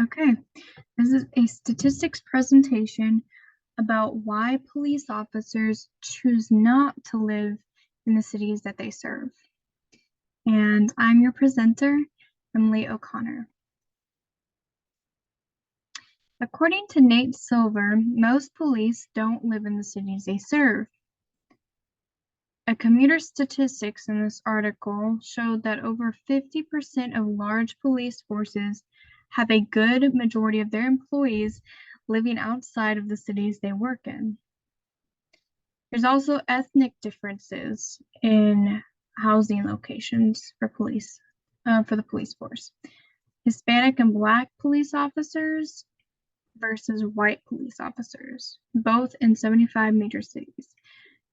Okay, this is a statistics presentation about why police officers choose not to live in the cities that they serve. And I'm your presenter, Emily O'Connor. According to Nate Silver, most police don't live in the cities they serve. A commuter statistics in this article showed that over 50% of large police forces have a good majority of their employees living outside of the cities they work in. There's also ethnic differences in housing locations for the police force. Hispanic and Black police officers versus white police officers, both in 75 major cities.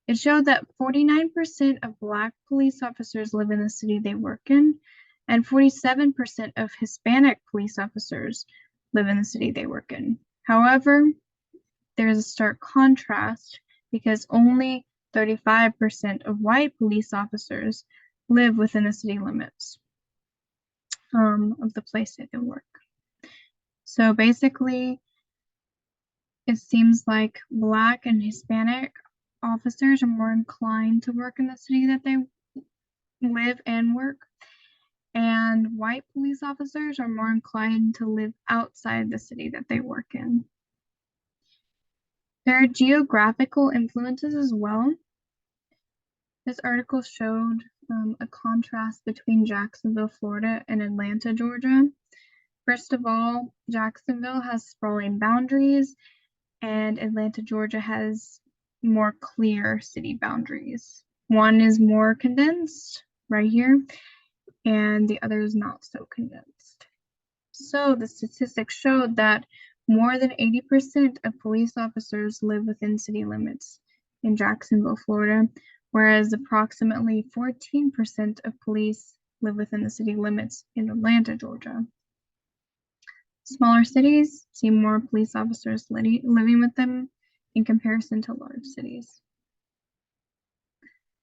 It showed that 49% of Black police officers live in the city they work in, and 47% of Hispanic police officers live in the city they work in. However, there's a stark contrast because only 35% of white police officers live within the city limits of the place that they work. So basically, it seems like Black and Hispanic officers are more inclined to work in the city that they live and work, and white police officers are more inclined to live outside the city that they work in. There are geographical influences as well. This article showed a contrast between Jacksonville, Florida, and Atlanta, Georgia. First of all, Jacksonville has sprawling boundaries, and Atlanta, Georgia has more clear city boundaries. One is more condensed right here, and the other is not so condensed. So the statistics showed that more than 80% of police officers live within city limits in Jacksonville, Florida, whereas approximately 14% of police live within the city limits in Atlanta, Georgia. Smaller cities see more police officers living with them in comparison to large cities.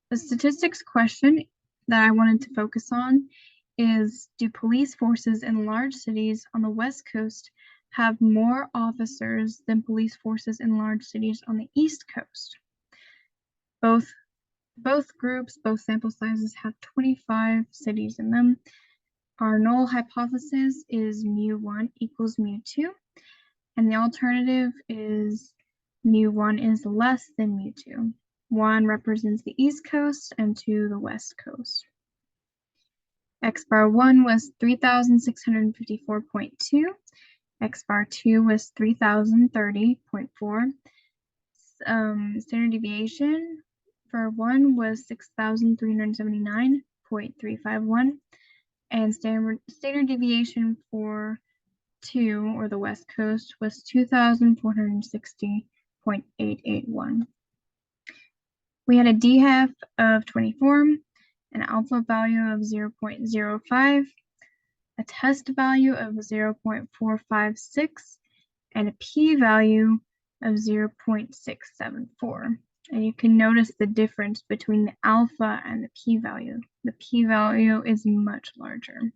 The statistics question that I wanted to focus on is, do police forces in large cities on the West Coast have more officers than police forces in large cities on the East Coast? Both sample sizes have 25 cities in them. Our null hypothesis is mu1 equals mu2, and the alternative is mu1 is less than mu2. 1 represents the East Coast and 2 the West Coast. X bar 1 was 3,654.2. X bar 2 was 3,030.4. Standard deviation for 1 was 6,379.351. And standard deviation for 2, or the West Coast, was 2,460.881. We had a DHEF of 24, an alpha value of 0.05, a test value of 0.456, and a p-value of 0.674. And you can notice the difference between the alpha and the p-value. The p-value is much larger.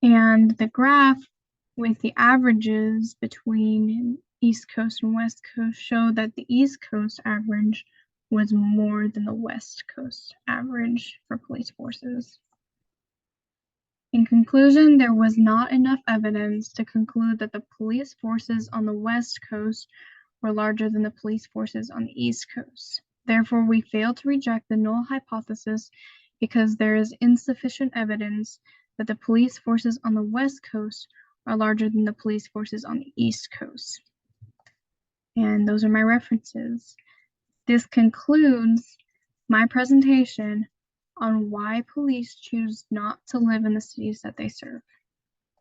And the graph with the averages between East Coast and West Coast show that the East Coast average was more than the West Coast average for police forces. In conclusion, there was not enough evidence to conclude that the police forces on the West Coast were larger than the police forces on the East Coast. Therefore, we fail to reject the null hypothesis because there is insufficient evidence that the police forces on the West Coast are larger than the police forces on the East Coast. And those are my references. This concludes my presentation on why police choose not to live in the cities that they serve.